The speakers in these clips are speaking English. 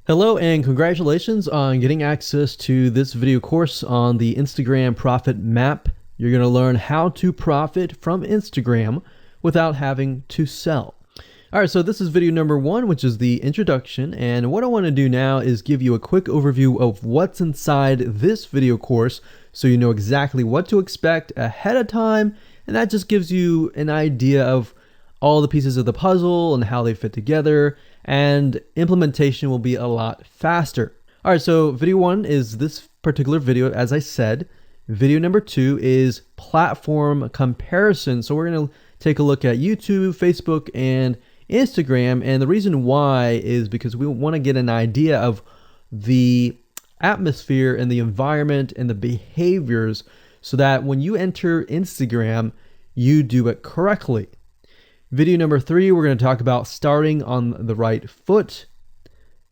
Hello and congratulations on getting access to this video course on the Instagram Profit Map. You're going to learn how to profit from Instagram without having to sell. All right, so this is video number 1, which is the introduction. And what I want to do now is give you a quick overview of what's inside this video course so you know exactly what to expect ahead of time. And that just gives you an idea of all the pieces of the puzzle and how they fit together, and implementation will be a lot faster. All right, so video 1 is this particular video, as I said. Video number 2 is platform comparison. So we're going to take a look at YouTube, Facebook, and Instagram. And the reason why is because we want to get an idea of the atmosphere and the environment and the behaviors so that when you enter Instagram, you do it correctly. Video number 3, we're going to talk about starting on the right foot.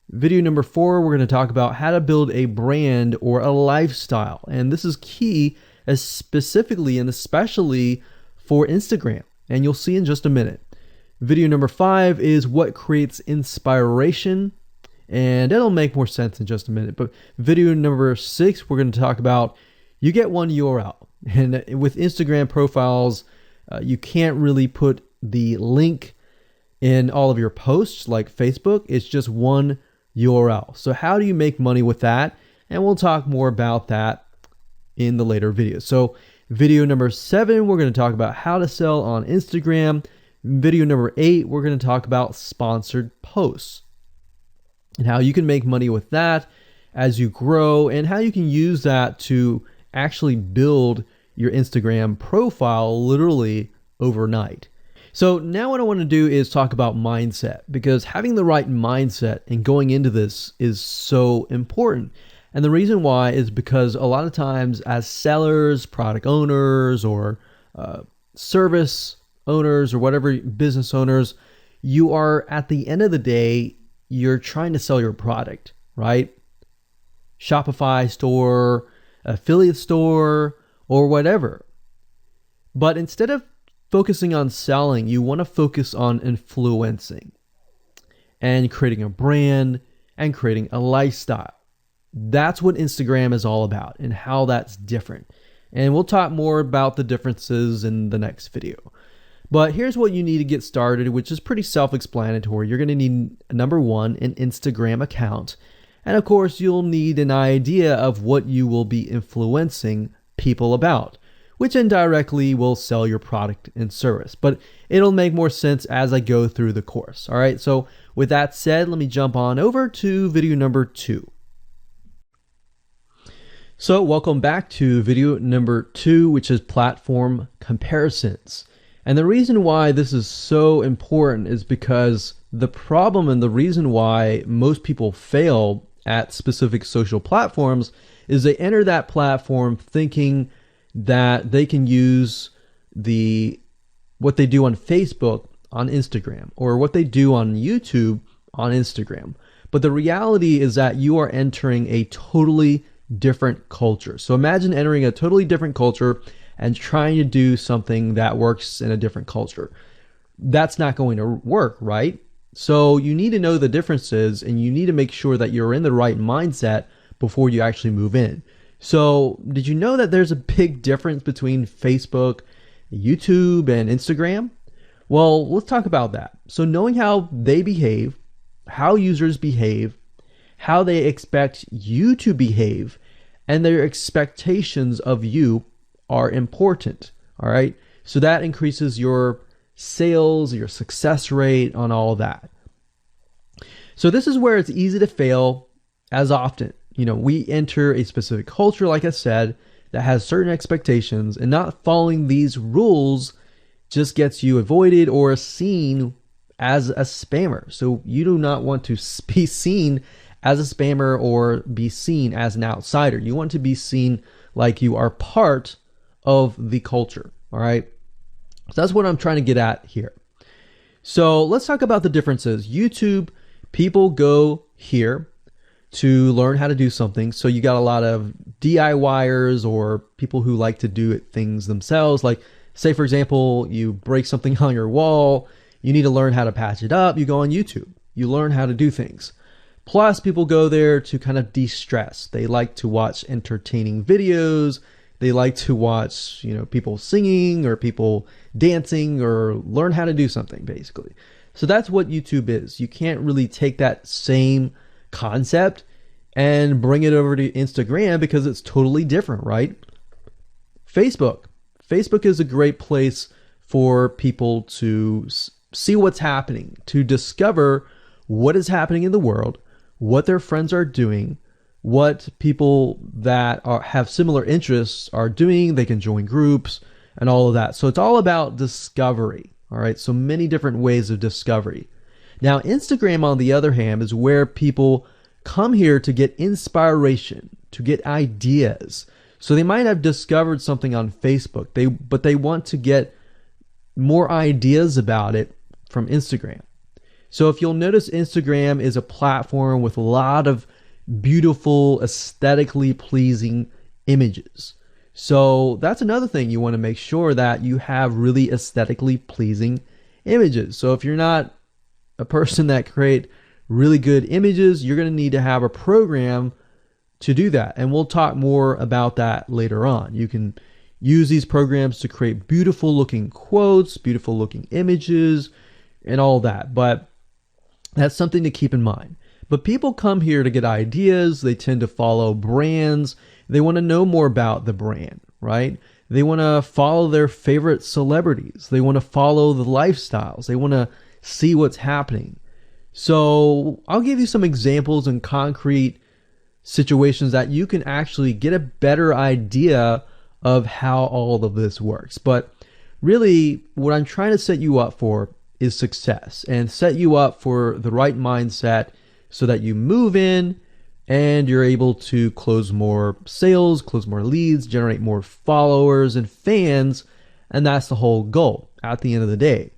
Video number 4, we're going to talk about how to build a brand or a lifestyle. And this is key, as specifically and especially for Instagram. And you'll see in just a minute. Video number 5 is what creates inspiration. And it'll make more sense in just a minute. But video number 6, we're going to talk about you get one URL. And with Instagram profiles, you can't really put the link in all of your posts like Facebook. It's just one URL. So how do you make money with that? And we'll talk more about that in the later videos. So video number 7, we're going to talk about how to sell on Instagram. Video number 8, we're going to talk about sponsored posts and how you can make money with that as you grow, and how you can use that to actually build your Instagram profile literally overnight. So now what I want to do is talk about mindset, because having the right mindset and going into this is so important. And the reason why is because a lot of times as sellers, product owners, or service owners, or whatever business owners, you are, at the end of the day, you're trying to sell your product, right? Shopify store, affiliate store, or whatever. But instead of focusing on selling, you want to focus on influencing and creating a brand and creating a lifestyle. That's what Instagram is all about and how that's different. And we'll talk more about the differences in the next video. But here's what you need to get started, which is pretty self-explanatory. You're going to need, number 1, an Instagram account. And of course, you'll need an idea of what you will be influencing people about, which indirectly will sell your product and service. But it'll make more sense as I go through the course. All right, so with that said, let me jump on over to video number 2. So welcome back to video number 2, which is platform comparisons. And the reason why this is so important is because the problem and the reason why most people fail at specific social platforms is they enter that platform thinking that they can use what they do on Facebook on Instagram, or what they do on YouTube on Instagram. But the reality is that you are entering a totally different culture. So imagine entering a totally different culture and trying to do something that works in a different culture. That's not going to work, right? So you need to know the differences, and you need to make sure that you're in the right mindset before you actually move in. So did you know that there's a big difference between Facebook, YouTube, and Instagram? Well, let's talk about that. So knowing how they behave, how users behave, how they expect you to behave, and their expectations of you are important. All right. So that increases your sales, your success rate on all that. So this is where it's easy to fail as often. We enter a specific culture, like I said, that has certain expectations, and not following these rules just gets you avoided or seen as a spammer. So you do not want to be seen as a spammer or be seen as an outsider. You want to be seen like you are part of the culture. All right. So that's what I'm trying to get at here. So let's talk about the differences. YouTube, people go here to learn how to do something. So you got a lot of DIYers, or people who like to do things themselves. Like, say, for example, you break something on your wall, you need to learn how to patch it up. You go on YouTube, you learn how to do things. Plus, people go there to kind of de-stress. They like to watch entertaining videos. They like to watch, people singing or people dancing or learn how to do something, basically. So that's what YouTube is. You can't really take that same concept and bring it over to Instagram because it's totally different, right? Facebook. Facebook is a great place for people to see what's happening, to discover what is happening in the world, what their friends are doing, what people that have similar interests are doing. They can join groups and all of that. So it's all about discovery. All right. So many different ways of discovery. Now, Instagram, on the other hand, is where people come here to get inspiration, to get ideas. So they might have discovered something on Facebook, but they want to get more ideas about it from Instagram. So if you'll notice, Instagram is a platform with a lot of beautiful, aesthetically pleasing images. So that's another thing. You want to make sure that you have really aesthetically pleasing images. So if you're not a person that create really good images, you're going to need to have a program to do that. And we'll talk more about that later on. You can use these programs to create beautiful looking quotes, beautiful looking images, and all that. But that's something to keep in mind. But people come here to get ideas. They tend to follow brands. They want to know more about the brand, right? They want to follow their favorite celebrities. They want to follow the lifestyles. They want to see what's happening. So I'll give you some examples and concrete situations that you can actually get a better idea of how all of this works. But really, what I'm trying to set you up for is success, and set you up for the right mindset so that you move in and you're able to close more sales, close more leads, generate more followers and fans. And that's the whole goal at the end of the day.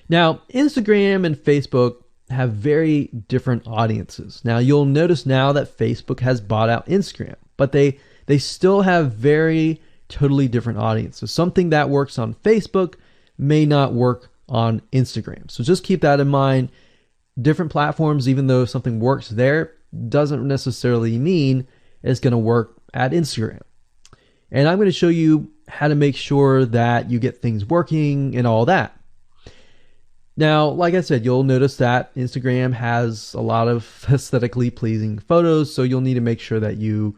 Now, Instagram and Facebook have very different audiences. Now, you'll notice now that Facebook has bought out Instagram, but they still have very totally different audiences. Something that works on Facebook may not work on Instagram. So just keep that in mind. Different platforms, even though something works there, doesn't necessarily mean it's going to work at Instagram. And I'm going to show you how to make sure that you get things working and all that. Now, like I said, you'll notice that Instagram has a lot of aesthetically pleasing photos, so you'll need to make sure that you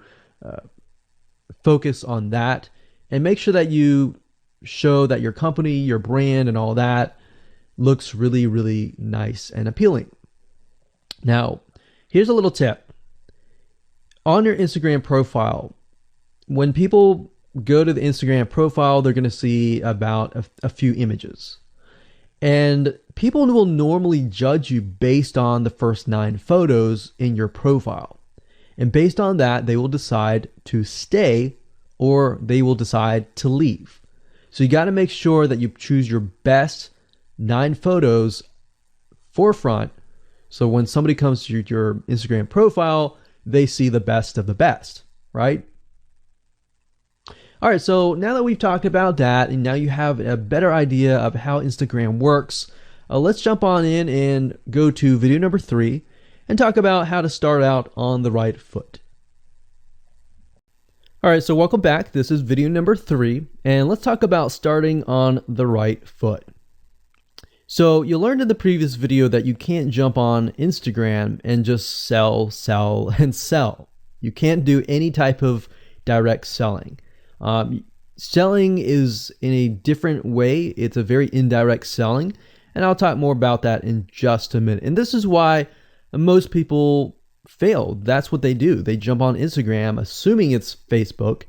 focus on that and make sure that you show that your company, your brand, and all that looks really, really nice and appealing. Now, here's a little tip. On your Instagram profile, when people go to the Instagram profile, they're going to see about a few images. And people will normally judge you based on the first 9 photos in your profile. And based on that, they will decide to stay or they will decide to leave. So you got to make sure that you choose your best 9 photos forefront. So when somebody comes to your Instagram profile, they see the best of the best, right? All right, so now that we've talked about that, and now you have a better idea of how Instagram works, let's jump on in and go to video number 3 and talk about how to start out on the right foot. All right, so welcome back. This is video number 3, and let's talk about starting on the right foot. So you learned in the previous video that you can't jump on Instagram and just sell, and sell. You can't do any type of direct selling. Selling is in a different way. It's a very indirect selling, and I'll talk more about that in just a minute. And this is why most people fail. That's what they do. They jump on Instagram assuming it's Facebook,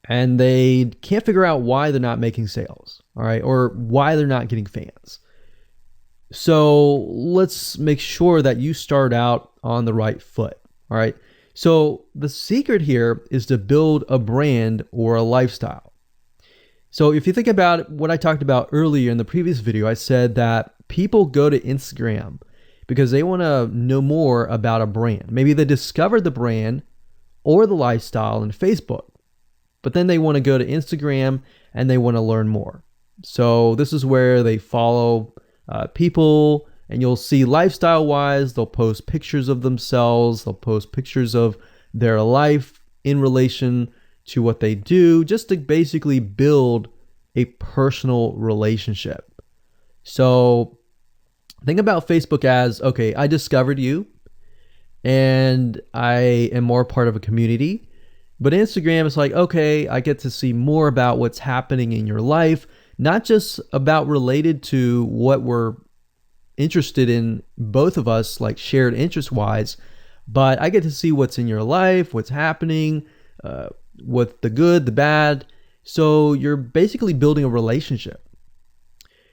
and they can't figure out why they're not making sales, all right, or why they're not getting fans. So let's make sure that you start out on the right foot, all right? So the secret here is to build a brand or a lifestyle. So if you think about what I talked about earlier in the previous video, I said that people go to Instagram because they want to know more about a brand. Maybe they discovered the brand or the lifestyle in Facebook, but then they want to go to Instagram and they want to learn more. So this is where they follow people And you'll see lifestyle wise, they'll post pictures of themselves, they'll post pictures of their life in relation to what they do, just to basically build a personal relationship. So think about Facebook as, okay, I discovered you and I am more part of a community. But Instagram is like, okay, I get to see more about what's happening in your life, not just about related to what we're interested in, both of us, like shared interest wise, but I get to see what's in your life, what's happening, what the good, the bad. So you're basically building a relationship.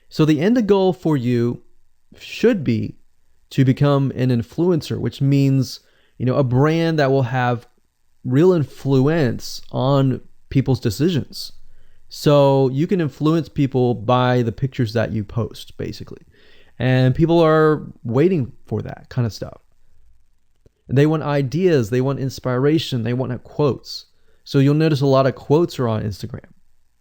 So the end goal for you should be to become an influencer, which means, a brand that will have real influence on people's decisions. So you can influence people by the pictures that you post, basically. And people are waiting for that kind of stuff. They want ideas, they want inspiration, they want quotes. So you'll notice a lot of quotes are on Instagram.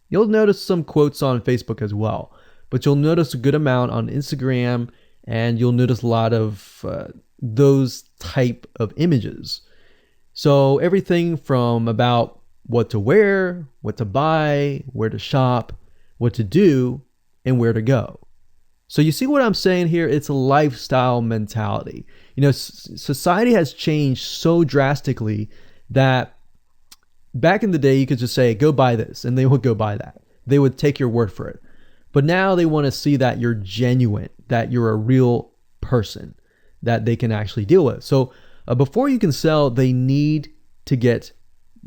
You'll notice some quotes on Facebook as well, but you'll notice a good amount on Instagram, and you'll notice a lot of those type of images. So everything from about what to wear, what to buy, where to shop, what to do, and where to go. So you see what I'm saying here? It's a lifestyle mentality. Society has changed so drastically that back in the day, you could just say, go buy this, and they would go buy that. They would take your word for it. But now they want to see that you're genuine, that you're a real person that they can actually deal with. So before you can sell, they need to get,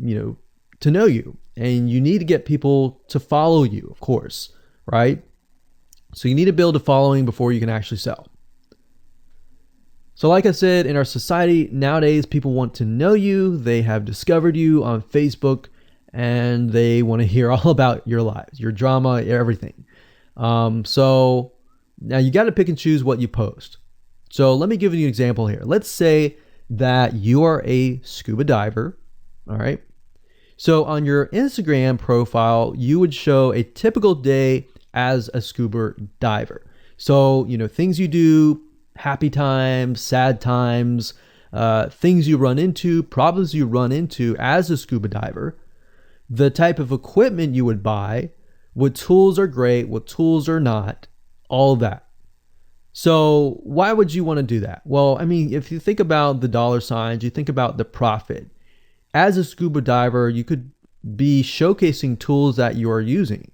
to know you, and you need to get people to follow you, of course, right? So you need to build a following before you can actually sell. So like I said, in our society nowadays, people want to know you. They have discovered you on Facebook, and they want to hear all about your lives, your drama, everything. So now you got to pick and choose what you post. So let me give you an example here. Let's say that you are a scuba diver, all right? So on your Instagram profile, you would show a typical day as a scuba diver. So, things you do, happy times, sad times, things you run into, problems you run into as a scuba diver, the type of equipment you would buy, what tools are great, what tools are not, all that. So why would you want to do that? Well, if you think about the dollar signs, you think about the profit. As a scuba diver, you could be showcasing tools that you are using.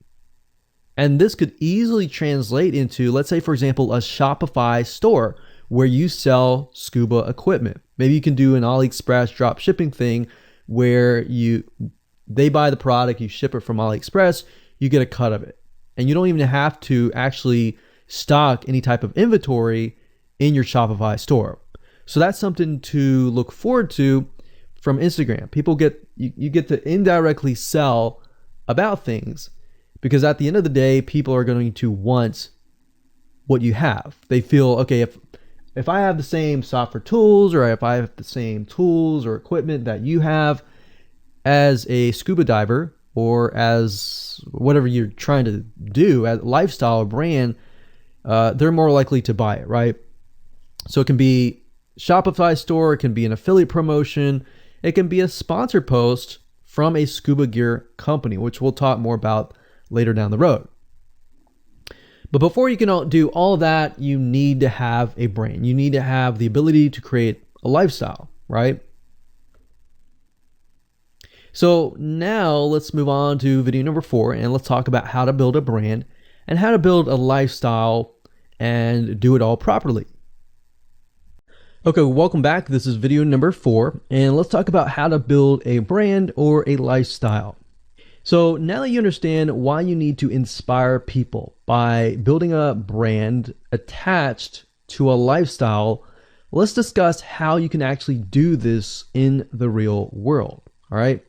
And this could easily translate into, let's say, for example, a Shopify store where you sell scuba equipment. Maybe you can do an AliExpress drop shipping thing where they buy the product, you ship it from AliExpress, you get a cut of it. And you don't even have to actually stock any type of inventory in your Shopify store. So that's something to look forward to from Instagram. You get to indirectly sell about things, because at the end of the day, people are going to want what you have. They feel, okay, if I have the same software tools, or if I have the same tools or equipment that you have as a scuba diver, or as whatever you're trying to do, as a lifestyle or brand, they're more likely to buy it, right? So it can be Shopify store, it can be an affiliate promotion, it can be a sponsored post from a scuba gear company, which we'll talk more about later down the road. But before you can do all of that, you need to have a brand. You need to have the ability to create a lifestyle, right? So now let's move on to video number 4, and let's talk about how to build a brand and how to build a lifestyle and do it all properly. Okay, welcome back. This is video number 4, and let's talk about how to build a brand or a lifestyle. So now that you understand why you need to inspire people by building a brand attached to a lifestyle, let's discuss how you can actually do this in the real world. All right.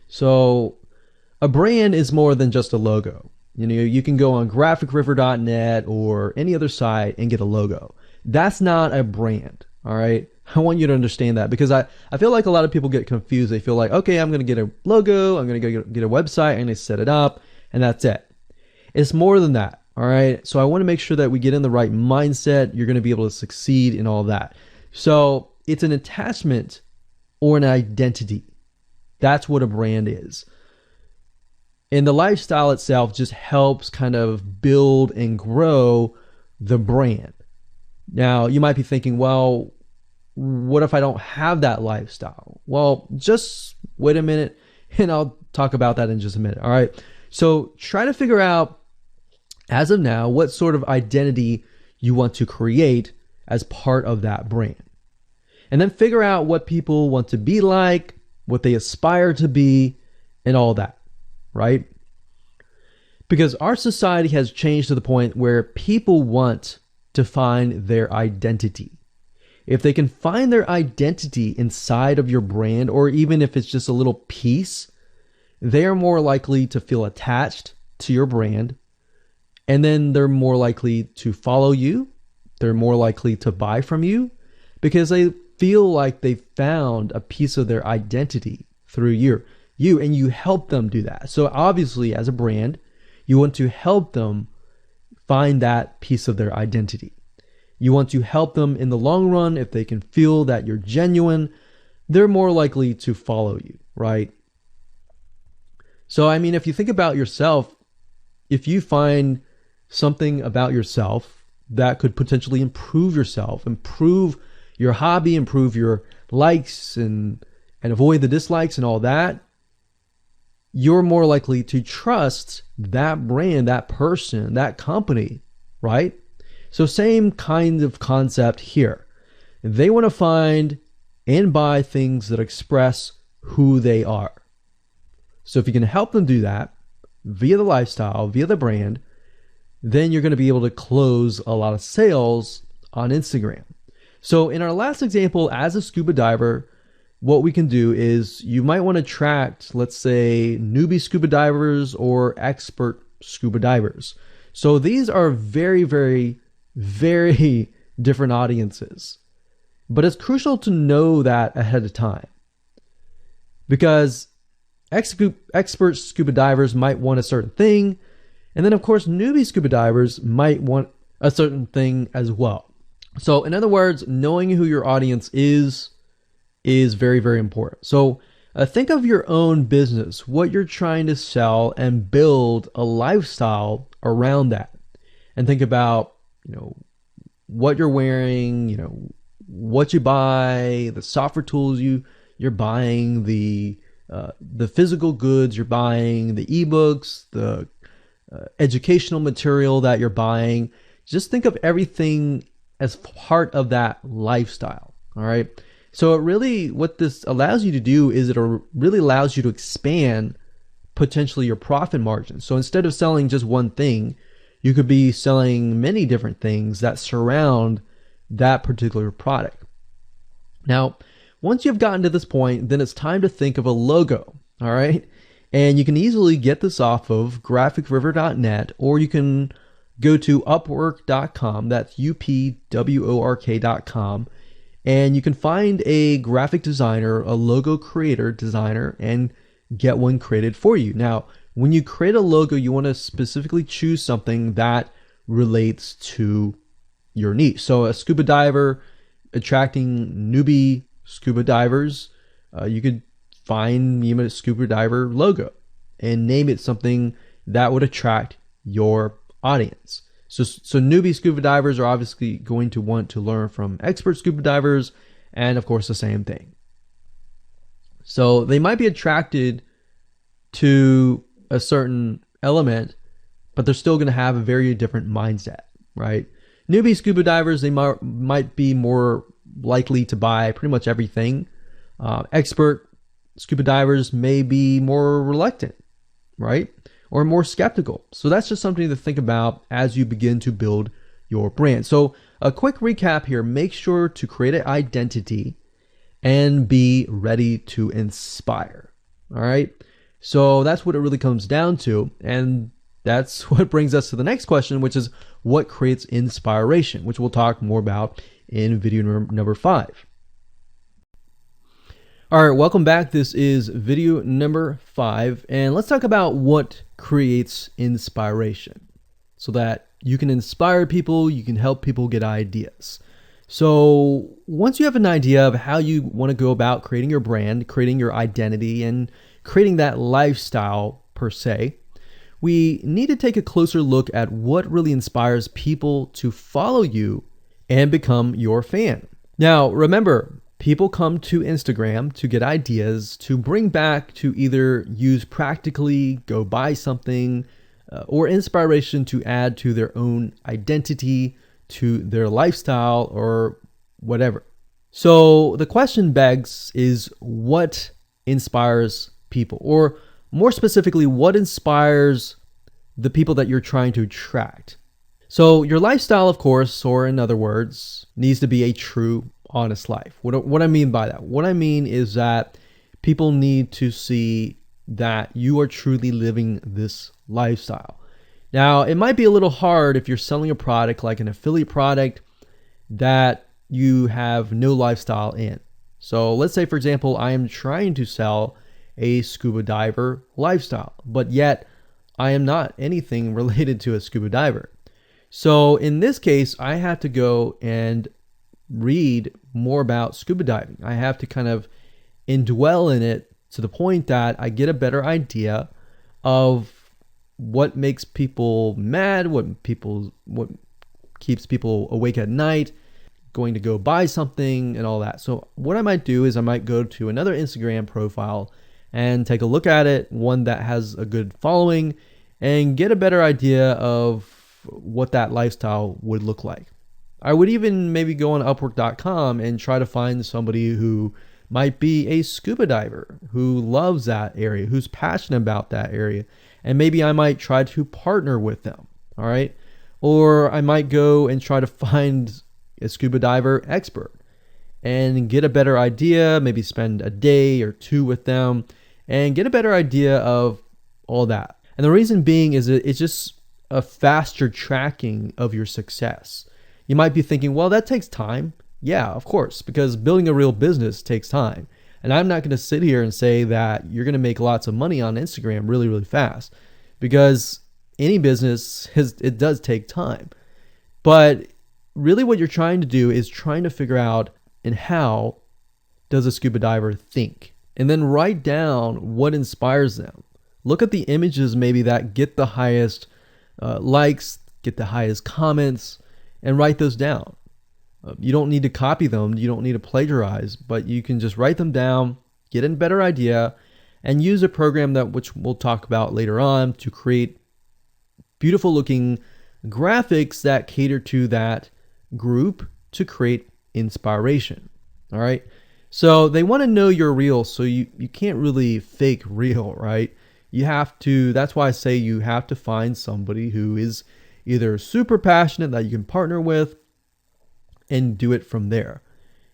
So a brand is more than just a logo. You can go on graphicriver.net or any other site and get a logo. That's not a brand. All right. I want you to understand that, because I feel like a lot of people get confused. They feel like, okay, I'm going to get a logo, I'm going to get a website, I'm going to set it up, and that's it. It's more than that. All right. So I want to make sure that we get in the right mindset. You're going to be able to succeed in all that. So it's an attachment or an identity. That's what a brand is. And the lifestyle itself just helps kind of build and grow the brand. Now, you might be thinking, well, what if I don't have that lifestyle? Well, just wait a minute and I'll talk about that in just a minute. All right. So try to figure out, as of now, what sort of identity you want to create as part of that brand. And then figure out what people want to be like, what they aspire to be, and all that, right? Because our society has changed to the point where people want to find their identity. If they can find their identity inside of your brand, or even if it's just a little piece, they are more likely to feel attached to your brand. And then they're more likely to follow you. They're more likely to buy from you because they feel like they found a piece of their identity through you, and you help them do that. So obviously, as a brand, you want to help them find that piece of their identity. You want to help them in the long run. If they can feel that you're genuine, they're more likely to follow you, right? So, I mean, if you think about yourself, if you find something about yourself that could potentially improve yourself, improve your hobby, improve your likes, and avoid the dislikes and all that, you're more likely to trust that brand, that person, that company, right? So same kind of concept here. They want to find and buy things that express who they are. So if you can help them do that via the lifestyle, via the brand, then you're going to be able to close a lot of sales on Instagram. So in our last example, as a scuba diver, what we can do is you might want to attract, let's say, newbie scuba divers or expert scuba divers. So these are very, very, very different audiences. But it's crucial to know that ahead of time, because expert scuba divers might want a certain thing, and then of course newbie scuba divers might want a certain thing as well. So in other words, knowing who your audience is very, very important. So think of your own business, what you're trying to sell, and build a lifestyle around that. And think about, what you're wearing, what you buy, the software tools you're buying, the physical goods you're buying, the ebooks, the educational material that you're buying. Just think of everything as part of that lifestyle. All right. So what this allows you to do is it really allows you to expand potentially your profit margin. So instead of selling just one thing, you could be selling many different things that surround that particular product. Now, once you've gotten to this point, then it's time to think of a logo. All right. And you can easily get this off of graphicriver.net, or you can go to upwork.com. That's upwork.com. And you can find a graphic designer, a logo creator, designer, and get one created for you. Now, when you create a logo, you want to specifically choose something that relates to your niche. So a scuba diver attracting newbie scuba divers, you could find a scuba diver logo and name it something that would attract your audience. So newbie scuba divers are obviously going to want to learn from expert scuba divers, and of course the same thing. So they might be attracted to a certain element, but they're still going to have a very different mindset, right? Newbie scuba divers, they might be more likely to buy pretty much everything. Expert scuba divers may be more reluctant, right? Or more skeptical. So that's just something to think about as you begin to build your brand. So a quick recap here: make sure to create an identity and be ready to inspire. All right. So that's what it really comes down to. And that's what brings us to the next question, which is what creates inspiration, which we'll talk more about in video number 5. All right, welcome back. This is video number 5, and let's talk about what creates inspiration. so that you can inspire people, you can help people get ideas. So once you have an idea of how you want to go about creating your brand, creating your identity, and creating that lifestyle per se, we need to take a closer look at what really inspires people to follow you and become your fan. Now, remember, people come to Instagram to get ideas to bring back to either use practically, go buy something, or inspiration to add to their own identity, to their lifestyle, or whatever. So the question begs is, what inspires people? Or more specifically, what inspires the people that you're trying to attract? So your lifestyle, of course, or in other words, needs to be a true, honest life. What I mean by that? What I mean is that people need to see that you are truly living this lifestyle. Now, it might be a little hard if you're selling a product like an affiliate product that you have no lifestyle in. So let's say, for example, I am trying to sell a scuba diver lifestyle, but yet I am not anything related to a scuba diver. So in this case, I have to go and read more about scuba diving. I have to kind of indwell in it to the point that I get a better idea of what makes people mad, what keeps people awake at night, going to go buy something and all that. So what I might do is I might go to another Instagram profile and take a look at it, one that has a good following, and get a better idea of what that lifestyle would look like. I would even maybe go on Upwork.com and try to find somebody who might be a scuba diver, who loves that area, who's passionate about that area. And maybe I might try to partner with them, all right? Or I might go and try to find a scuba diver expert and get a better idea, maybe spend a day or two with them and get a better idea of all that. And the reason being is it's just a faster tracking of your success. You might be thinking, well, that takes time. Yeah, of course, because building a real business takes time. And I'm not going to sit here and say that you're going to make lots of money on Instagram really, really fast, because any business it does take time. But really what you're trying to do is trying to figure out, and how does a scuba diver think? And then write down what inspires them. Look at the images maybe that get the highest likes, get the highest comments, and write those down. You don't need to copy them. You don't need to plagiarize, but you can just write them down, get a better idea, and use a program which we'll talk about later on to create beautiful looking graphics that cater to that group to create inspiration. All right. So they want to know you're real. So you can't really fake real, right? You have to, that's why I say you have to find somebody who is either super passionate that you can partner with and do it from there.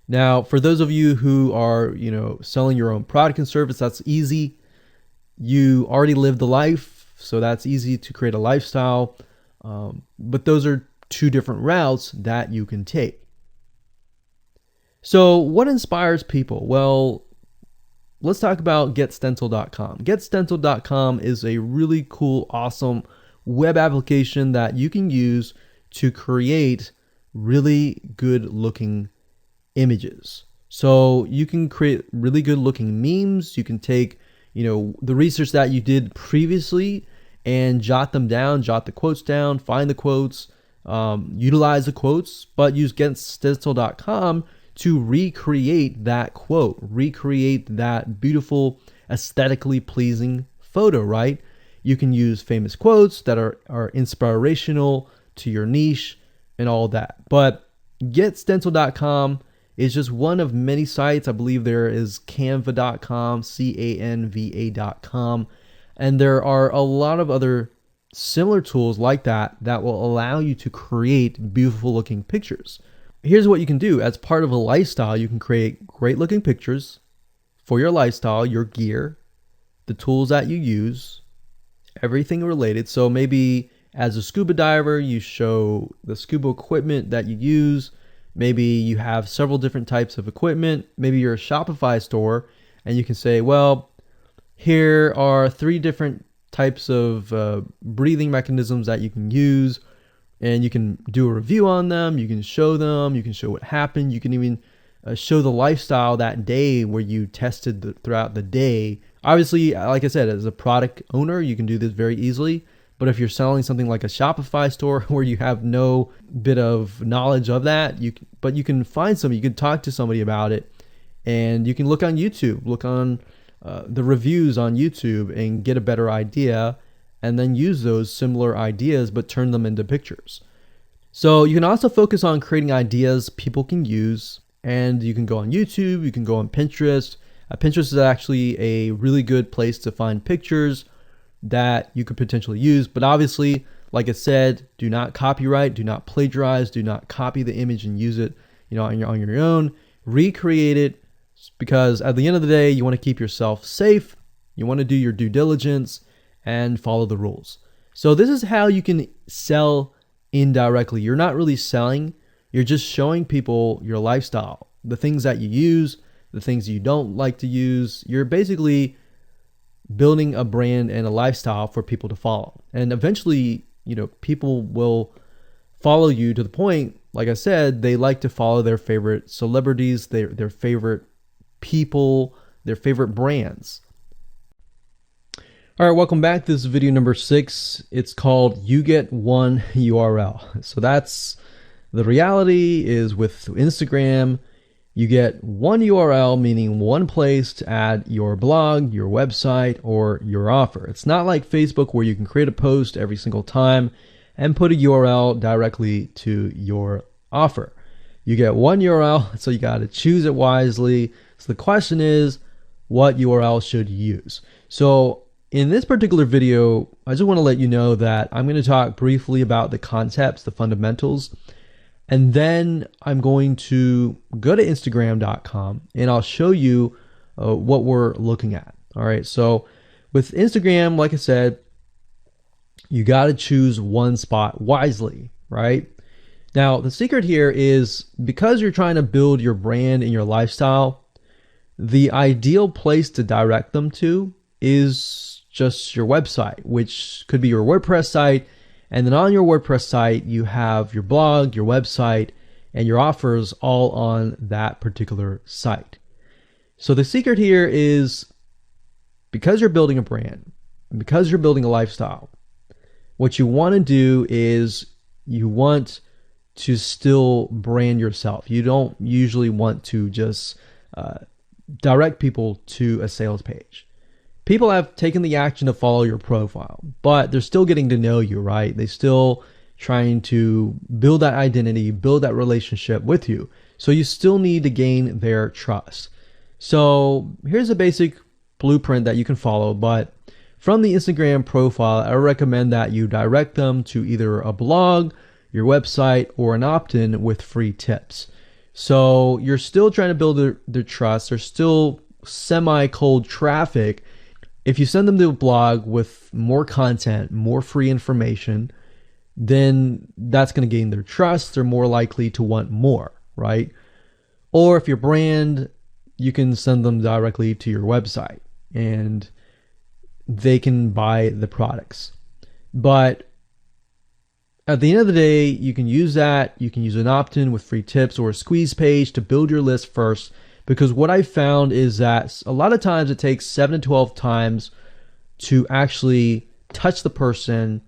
Now, for those of you who are, selling your own product and service, that's easy. You already live the life, so that's easy to create a lifestyle. But those are two different routes that you can take. So what inspires people? Well, let's talk about getstencil.com. Getstencil.com is a really cool, awesome web application that you can use to create really good looking images. So you can create really good looking memes. You can take, the research that you did previously and jot them down, jot the quotes down, find the quotes, utilize the quotes, but use getstencil.com to recreate that quote, recreate that beautiful, aesthetically pleasing photo, right? You can use famous quotes that are inspirational to your niche and all that. But getstencil.com is just one of many sites. I believe there is canva.com, canva.com, and there are a lot of other similar tools like that will allow you to create beautiful looking pictures. Here's what you can do. As part of a lifestyle, you can create great looking pictures for your lifestyle, your gear, the tools that you use, everything related. So maybe as a scuba diver, you show the scuba equipment that you use. Maybe you have several different types of equipment. Maybe you're a Shopify store and you can say, well, here are 3 different types of breathing mechanisms that you can use, and you can do a review on them. You can show them. You can show what happened. You can even show the lifestyle that day where you tested throughout the day. Obviously, like I said, as a product owner, you can do this very easily. But if you're selling something like a Shopify store where you have no bit of knowledge of that, you can find somebody, you can talk to somebody about it, and you can look on YouTube, look on the reviews on YouTube and get a better idea, and then use those similar ideas but turn them into pictures. So you can also focus on creating ideas people can use, and you can go on YouTube, you can go on Pinterest. Pinterest is actually a really good place to find pictures that you could potentially use, but obviously, like I said, do not copyright, do not plagiarize, do not copy the image and use it, on your own. Recreate it, because at the end of the day, you want to keep yourself safe. You want to do your due diligence and follow the rules. So this is how you can sell indirectly. You're not really selling, you're just showing people your lifestyle, the things that you use, the things you don't like to use. You're basically building a brand and a lifestyle for people to follow. And eventually, people will follow you to the point, like I said, they like to follow their favorite celebrities, their favorite people, their favorite brands. All right, welcome back. This is video number 6. It's called You Get One URL. So that's the reality is with Instagram, you get one URL, meaning one place to add your blog, your website, or your offer. It's not like Facebook where you can create a post every single time and put a URL directly to your offer. You get one URL, so you got to choose it wisely. So the question is, what URL should you use? So in this particular video, I just want to let you know that I'm going to talk briefly about the concepts, the fundamentals, and then I'm going to go to Instagram.com and I'll show you what we're looking at. All right, so with Instagram, like I said, you got to choose one spot wisely, right? Now, the secret here is because you're trying to build your brand and your lifestyle, the ideal place to direct them to is just your website, which could be your WordPress site. And then on your WordPress site, you have your blog, your website, and your offers all on that particular site. So the secret here is because you're building a brand, because you're building a lifestyle, what you want to do is you want to still brand yourself. You don't usually want to just direct people to a sales page. People have taken the action to follow your profile, but they're still getting to know you, right? They're still trying to build that identity, build that relationship with you. So you still need to gain their trust. So here's a basic blueprint that you can follow, but from the Instagram profile, I recommend that you direct them to either a blog, your website, or an opt-in with free tips. So you're still trying to build their trust. There's still semi-cold traffic. If you send them to a blog with more content, more free information, then that's going to gain their trust. They're more likely to want more, right? Or if your brand, you can send them directly to your website and they can buy the products. But at the end of the day, you can use that. You can use an opt-in with free tips or a squeeze page to build your list first. Because what I found is that a lot of times it takes 7 to 12 times to actually touch the person,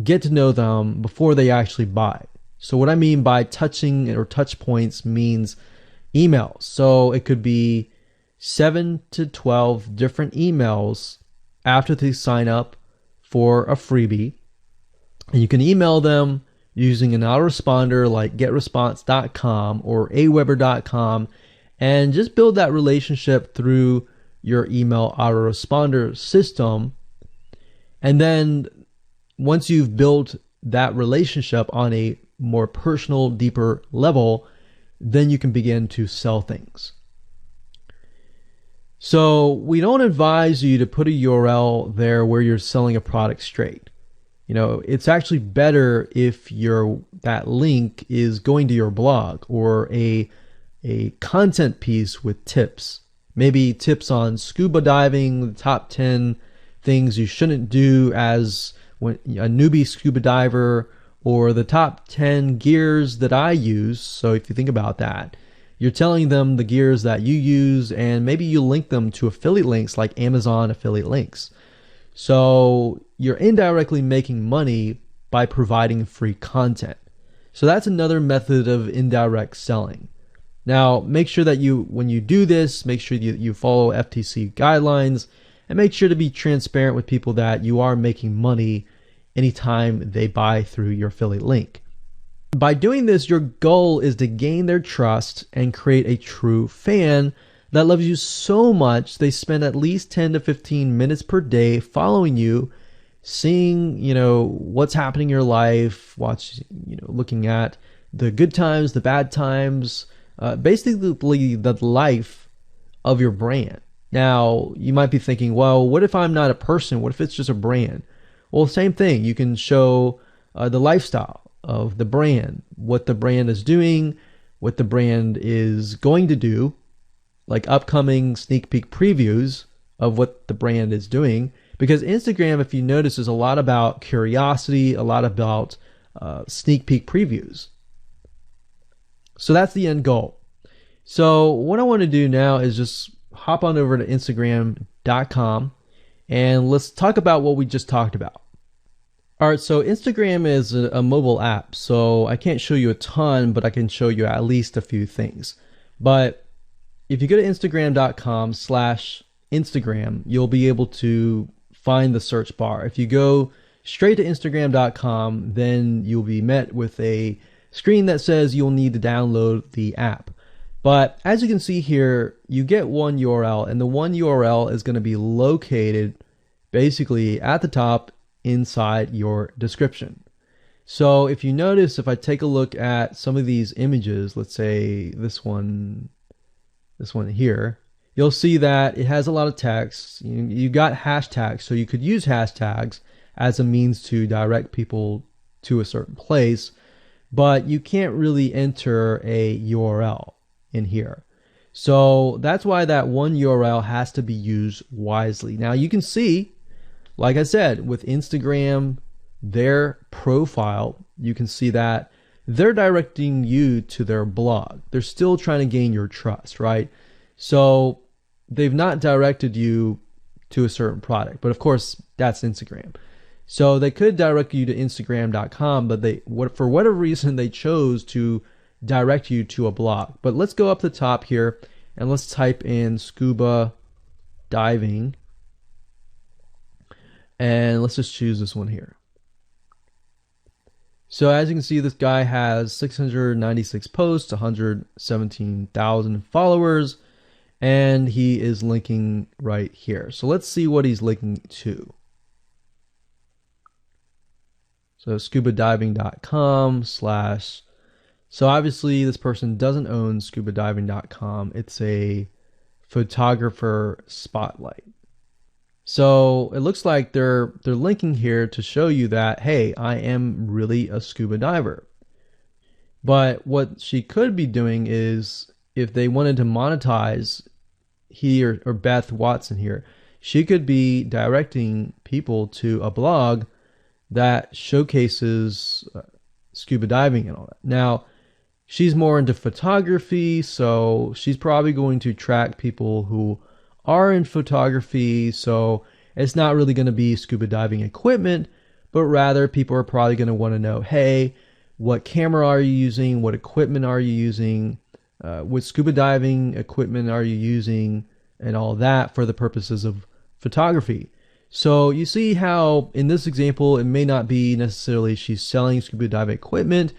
get to know them before they actually buy. So what I mean by touching or touch points means emails. So it could be 7 to 12 different emails after they sign up for a freebie. And you can email them using an autoresponder like getresponse.com or aweber.com. And just build that relationship through your email autoresponder system. And then once you've built that relationship on a more personal, deeper level, then you can begin to sell things. So we don't advise you to put a URL there where you're selling a product straight. It's actually better if that link is going to your blog or a content piece with tips, maybe tips on scuba diving, the top 10 things you shouldn't do as when a newbie scuba diver, or the top 10 gears that I use. So if you think about that, you're telling them the gears that you use, and maybe you link them to affiliate links like Amazon affiliate links. So you're indirectly making money by providing free content. So that's another method of indirect selling. Now, make sure that when you do this, make sure you follow FTC guidelines, and make sure to be transparent with people that you are making money anytime they buy through your affiliate link. By doing this, your goal is to gain their trust and create a true fan that loves you so much they spend at least 10 to 15 minutes per day following you, seeing, what's happening in your life, looking at the good times, the bad times, basically the life of your brand. Now, you might be thinking, well, what if I'm not a person? What if it's just a brand? Well, same thing. You can show the lifestyle of the brand, what the brand is doing, what the brand is going to do, like upcoming sneak peek previews of what the brand is doing. Because Instagram, if you notice, is a lot about curiosity, a lot about sneak peek previews. So that's the end goal. So what I want to do now is just hop on over to Instagram.com and let's talk about what we just talked about. All right, so Instagram is a mobile app, so I can't show you a ton, but I can show you at least a few things. But if you go to Instagram.com/Instagram, you'll be able to find the search bar. If you go straight to Instagram.com, then you'll be met with a screen that says you'll need to download the app. But as you can see here, you get one URL, and the one URL is going to be located basically at the top inside your description. So if you notice, if I take a look at some of these images, let's say this one here, you'll see that it has a lot of text. You got hashtags, so you could use hashtags as a means to direct people to a certain place, but you can't really enter a URL in here. So that's why that one URL has to be used wisely. Now you can see, like I said, with Instagram, their profile, you can see that they're directing you to their blog. They're still trying to gain your trust, right? So they've not directed you to a certain product, but of course that's Instagram. So they could direct you to Instagram.com, but for whatever reason, they chose to direct you to a blog. But let's go up the top here and let's type in scuba diving. And let's just choose this one here. So as you can see, this guy has 696 posts, 117,000 followers, and he is linking right here. So let's see what he's linking to. So scubadiving.com/. So obviously this person doesn't own scubadiving.com. It's a photographer spotlight. So it looks like they're linking here to show you that, hey, I am really a scuba diver. But what she could be doing is, if they wanted to monetize, he or Beth Watson here, she could be directing people to a blog that showcases scuba diving and all that. Now, she's more into photography, so she's probably going to attract people who are in photography. So it's not really going to be scuba diving equipment, but rather people are probably going to want to know, hey, what camera are you using? What equipment are you using? What scuba diving equipment are you using? And all that for the purposes of photography. So you see how in this example, it may not be necessarily she's selling scuba diving equipment,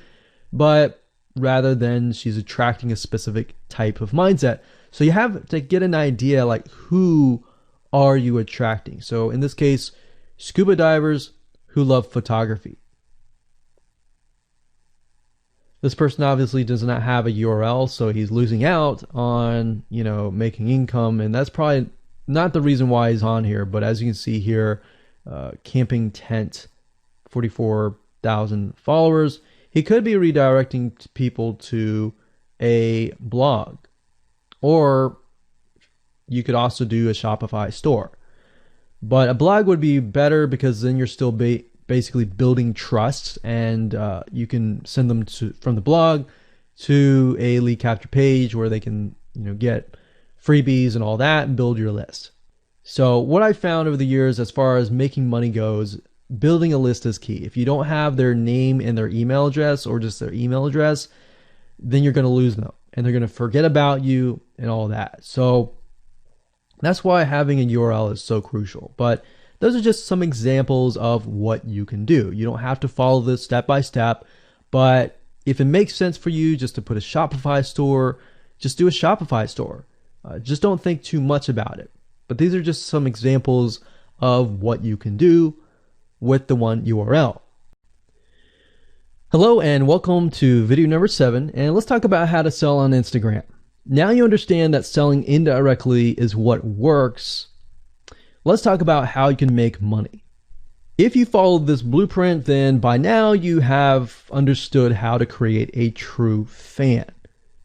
but rather than she's attracting a specific type of mindset. So you have to get an idea, like, who are you attracting? So in this case, scuba divers who love photography. This person obviously does not have a URL, so he's losing out on, making income, and that's probably not the reason why he's on here. But as you can see here, camping tent, 44,000 followers. He could be redirecting people to a blog, or you could also do a Shopify store. But a blog would be better because then you're still basically building trust, and you can send them from the blog to a lead capture page where they can get freebies and all that and build your list. So what I found over the years as far as making money goes, building a list is key. If you don't have their name and their email address, or just their email address, then you're going to lose them and they're going to forget about you and all that. So that's why having a URL is so crucial. But those are just some examples of what you can do. You don't have to follow this step by step, but if it makes sense for you just to put a Shopify store, just do a Shopify store. Just don't think too much about it. But these are just some examples of what you can do with the one URL. Hello and welcome to video number 7, and let's talk about how to sell on Instagram. Now you understand that selling indirectly is what works. Let's talk about how you can make money. If you follow this blueprint, then by now you have understood how to create a true fan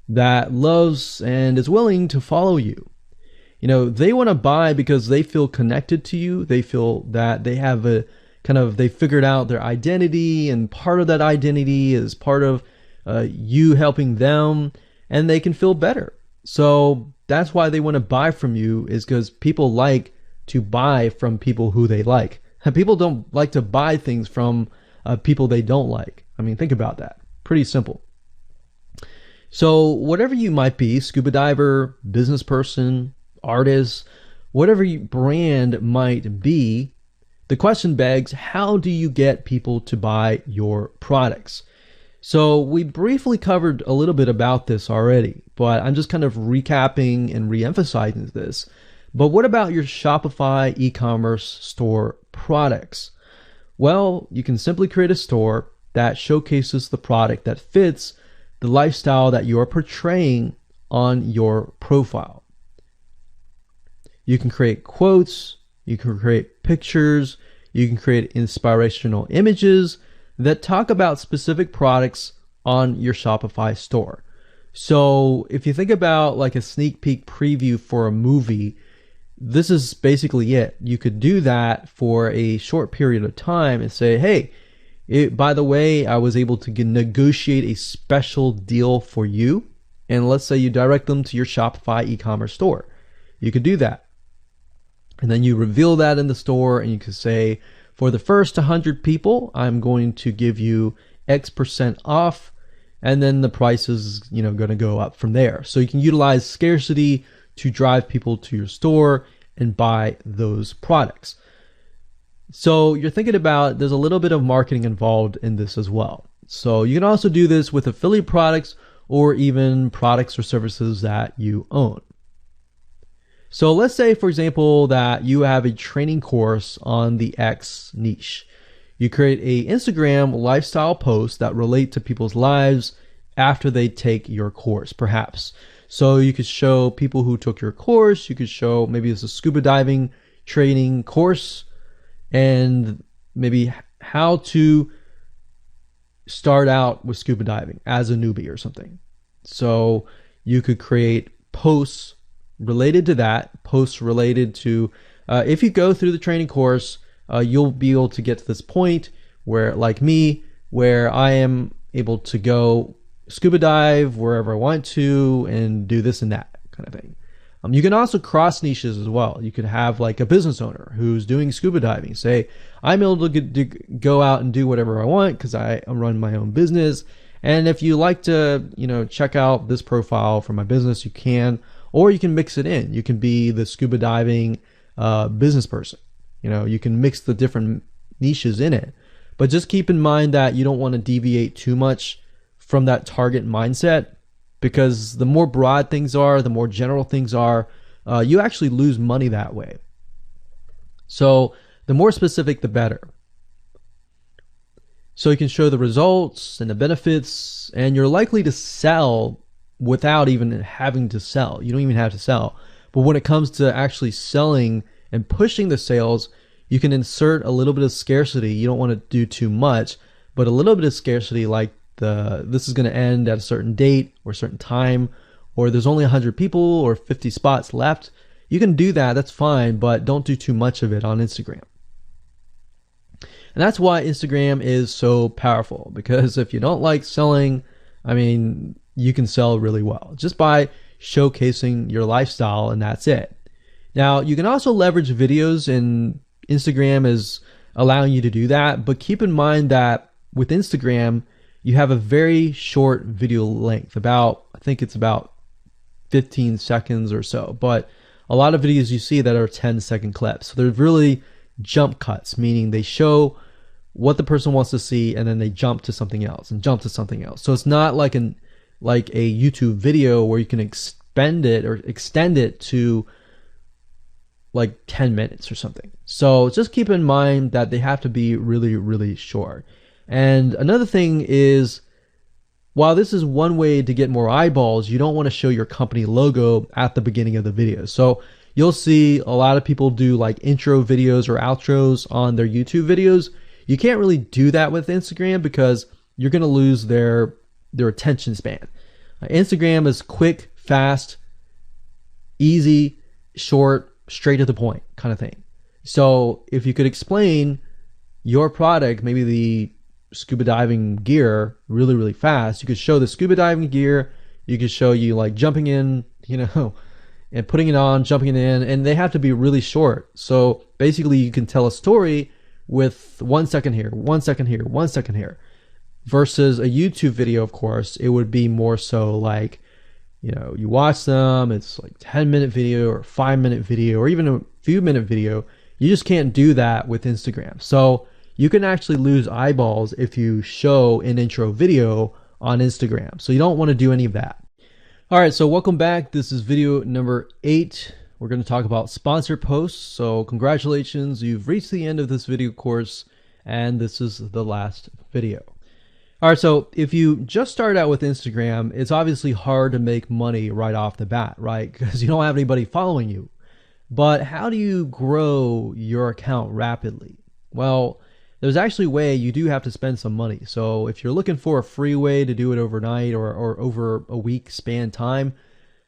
that loves and is willing to follow you. They want to buy because they feel connected to you. They feel that they have they figured out their identity, and part of that identity is part of you helping them, and they can feel better. So that's why they want to buy from you, is because people like to buy from people who they like. People don't like to buy things from people they don't like. I mean, think about that. Pretty simple. So whatever you might be, scuba diver, business person, artist, whatever your brand might be, the question begs, how do you get people to buy your products? So we briefly covered a little bit about this already, but I'm just kind of recapping and re-emphasizing this. But what about your Shopify e-commerce store products? Well, you can simply create a store that showcases the product that fits the lifestyle that you are portraying on your profile. You can create quotes, you can create pictures, you can create inspirational images that talk about specific products on your Shopify store. So if you think about like a sneak peek preview for a movie, this is basically it. You could do that for a short period of time and say, hey, by the way, I was able to negotiate a special deal for you. And let's say you direct them to your Shopify e-commerce store. You could do that. And then you reveal that in the store, and you could say, for the first 100 people, I'm going to give you X% off, and then the price is going to go up from there. So you can utilize scarcity to drive people to your store and buy those products. So you're thinking about, there's a little bit of marketing involved in this as well. So you can also do this with affiliate products or even products or services that you own. So let's say, for example, that you have a training course on the X niche. You create a Instagram lifestyle post that relate to people's lives after they take your course, perhaps. So you could show people who took your course, you could show maybe it's a scuba diving training course, and maybe how to start out with scuba diving as a newbie or something. So you could create posts related to that, posts related to, if you go through the training course, you'll be able to get to this point where, like me, where I am able to go scuba dive wherever I want to and do this and that kind of thing. You can also cross niches as well. You could have like a business owner who's doing scuba diving say, I'm able to go out and do whatever I want because I run my own business. And if you like to, check out this profile for my business, you can. Or you can mix it in. You can be the scuba diving business person. You can mix the different niches in it. But just keep in mind that you don't want to deviate too much from that target mindset, because the more broad things are, the more general things are, you actually lose money that way. So the more specific, the better. So you can show the results and the benefits, and you're likely to sell without even having to sell. You don't even have to sell. But when it comes to actually selling and pushing the sales, you can insert a little bit of scarcity. You don't want to do too much, but a little bit of scarcity, like this is going to end at a certain date or a certain time, or there's only 100 people or 50 spots left. You can do that, that's fine, but don't do too much of it on Instagram. And that's why Instagram is so powerful, because if you don't like selling, I mean, you can sell really well just by showcasing your lifestyle, and that's it. Now, you can also leverage videos, and Instagram is allowing you to do that, but keep in mind that with Instagram, you have a very short video length, I think it's about 15 seconds or so, but a lot of videos you see that are 10-second clips. So they're really jump cuts, meaning they show what the person wants to see and then they jump to something else and jump to something else. So it's not like a YouTube video where you can extend it to like 10 minutes or something. So just keep in mind that they have to be really, really short. And another thing is, while this is one way to get more eyeballs, you don't want to show your company logo at the beginning of the video. So you'll see a lot of people do like intro videos or outros on their YouTube videos. You can't really do that with Instagram because you're going to lose their attention span. Instagram is quick, fast, easy, short, straight to the point kind of thing. So if you could explain your product, maybe the scuba diving gear, really, really fast, you could show the scuba diving gear, you could show you like jumping in, and putting it on, jumping in, and they have to be really short. So basically you can tell a story with 1 second here, 1 second here, 1 second here, versus a YouTube video. Of course, it would be more so like, you watch them, it's like 10-minute video or 5-minute video or even a few minute video. You just can't do that with Instagram. So you can actually lose eyeballs if you show an intro video on Instagram. So you don't want to do any of that. All right, so welcome back. This is video number 8. We're going to talk about sponsored posts. So congratulations, you've reached the end of this video course, and this is the last video. All right, so if you just start out with Instagram, it's obviously hard to make money right off the bat, right? Because you don't have anybody following you. But how do you grow your account rapidly? Well, there's actually a way. You do have to spend some money. So if you're looking for a free way to do it overnight or over a week span time,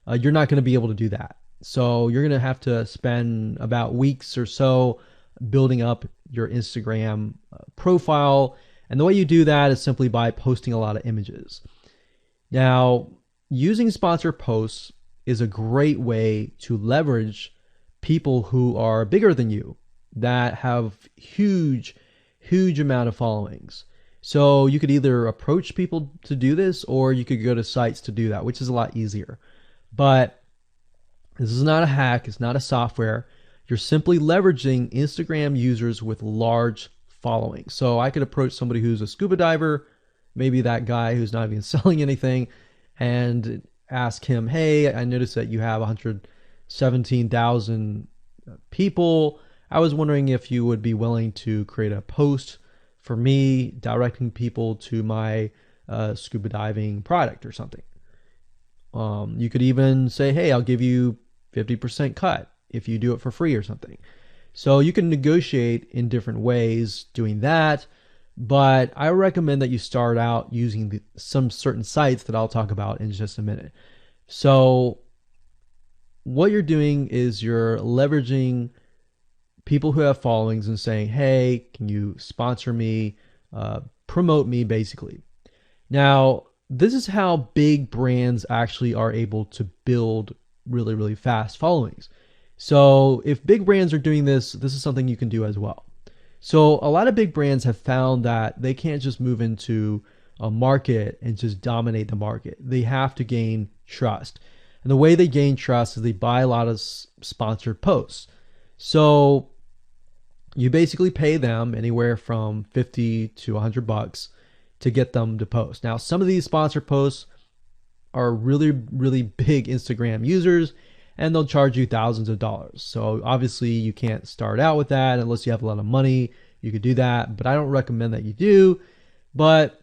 you're not going to be able to do that. So you're going to have to spend about weeks or so building up your Instagram profile. And the way you do that is simply by posting a lot of images. Now, using sponsored posts is a great way to leverage people who are bigger than you, that have huge amount of followings. So you could either approach people to do this, or you could go to sites to do that, which is a lot easier. But this is not a hack. It's not a software. You're simply leveraging Instagram users with large followings. So I could approach somebody who's a scuba diver, maybe that guy who's not even selling anything, and ask him, hey, I noticed that you have 117,000 people. I was wondering if you would be willing to create a post for me directing people to my scuba diving product or something. You could even say, hey, I'll give you 50% cut if you do it for free or something. So you can negotiate in different ways doing that, but I recommend that you start out using some certain sites that I'll talk about in just a minute. So what you're doing is you're leveraging people who have followings and saying, hey, can you sponsor me, promote me, basically. Now, this is how big brands actually are able to build really, really fast followings. So if big brands are doing this, this is something you can do as well. So a lot of big brands have found that they can't just move into a market and just dominate the market. They have to gain trust. And the way they gain trust is they buy a lot of sponsored posts. So you basically pay them anywhere from 50 to $100 to get them to post. Now, some of these sponsored posts are really, really big Instagram users, and they'll charge you thousands of dollars. So obviously you can't start out with that unless you have a lot of money. You could do that, but I don't recommend that you do. But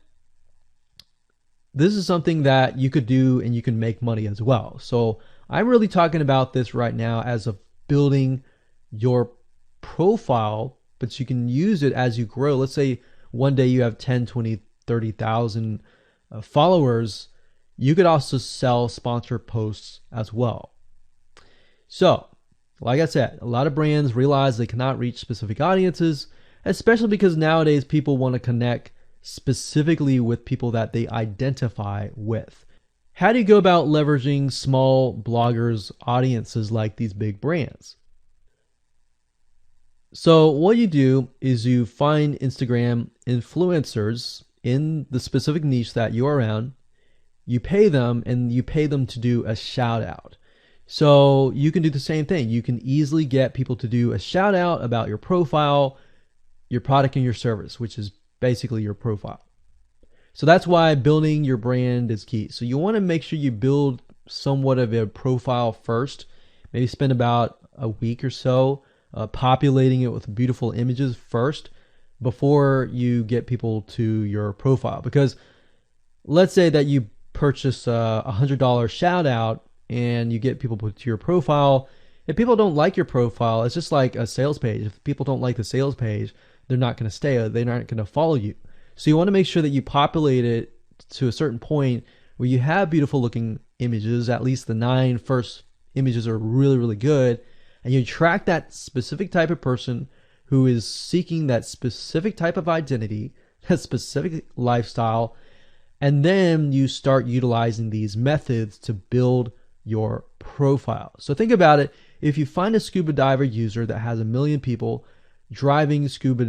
this is something that you could do and you can make money as well. So I'm really talking about this right now as of building your profile, but you can use it as you grow. Let's say one day you have 10, 20, 30,000 followers. You could also sell sponsored posts as well. So Like I said, a lot of brands realize they cannot reach specific audiences, especially because nowadays people want to connect specifically with people that they identify with. How do you go about leveraging small bloggers' audiences like these big brands? So what you do is you find Instagram influencers in the specific niche that you are in. You pay them, and you pay them to do a shout out. So you can do the same thing. You can easily get people to do a shout out about your profile, your product, and your service, which is basically your profile. So that's why building your brand is key. So you want to make sure you build somewhat of a profile first. Maybe spend about a week or so populating it with beautiful images first before you get people to your profile. Because let's say that you purchase a $100 shout out and you get people to your profile. If people don't like your profile, it's just like a sales page. If people don't like the sales page, they're not going to stay. They're not going to follow you. So you want to make sure that you populate it to a certain point where you have beautiful looking images. At least the 9 first images are really, really good. And you attract that specific type of person who is seeking that specific type of identity, that specific lifestyle. And then you start utilizing these methods to build your profile. So think about it. If you find a scuba diver user that has 1 million people driving scuba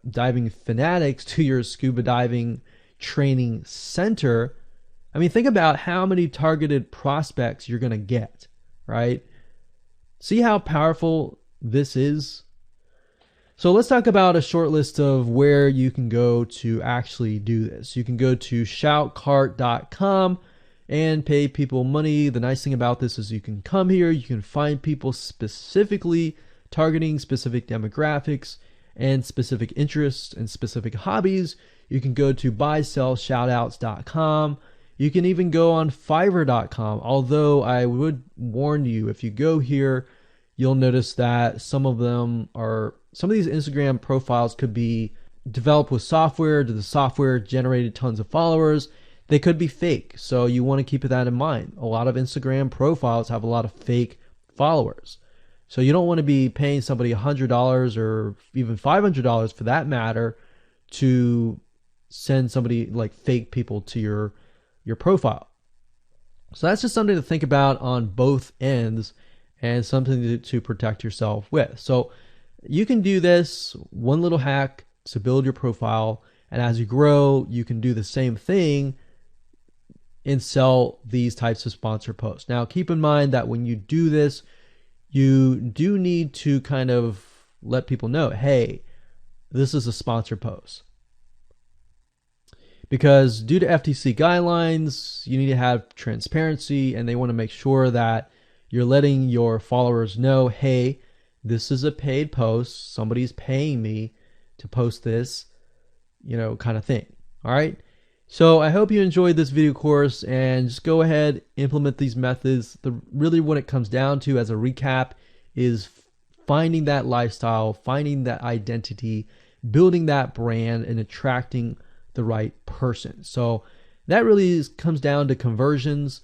diving fanatics to your scuba diving training center, I mean, think about how many targeted prospects you're going to get, right? See how powerful this is? So let's talk about a short list of where you can go to actually do this. You can go to shoutcart.com and pay people money. The nice thing about this is you can come here, you can find people specifically targeting specific demographics and specific interests and specific hobbies. You can go to buysellshoutouts.com. You can even go on fiverr.com. Although I would warn you, if you go here, you'll notice that some of these Instagram profiles could be developed with software. The software generated tons of followers. They could be fake. So you want to keep that in mind. A lot of Instagram profiles have a lot of fake followers. So you don't want to be paying somebody $100 or even $500 for that matter to send somebody like fake people to your profile. So that's just something to think about on both ends and something to protect yourself with. So you can do this one little hack to build your profile, and as you grow, you can do the same thing and sell these types of sponsor posts. Now, keep in mind that when you do this, you do need to kind of let people know, hey, this is a sponsor post. Because due to FTC guidelines, you need to have transparency, and they want to make sure that you're letting your followers know, hey, this is a paid post. Somebody's paying me to post this, kind of thing. All right. So I hope you enjoyed this video course, and just go ahead, implement these methods. Really what it comes down to as a recap is finding that lifestyle, finding that identity, building that brand, and attracting the right person. So that really comes down to conversions,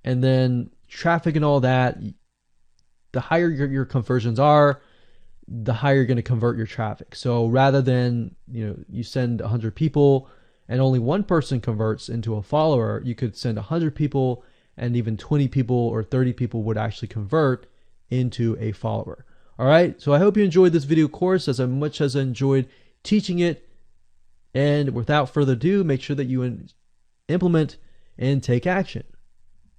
and then traffic and all that. The higher your conversions are, the higher you're going to convert your traffic. So rather than you send 100 people and only one person converts into a follower, you could send 100 people and even 20 people or 30 people would actually convert into a follower. All right. So I hope you enjoyed this video course as much as I enjoyed teaching it. And without further ado, make sure that you implement and take action.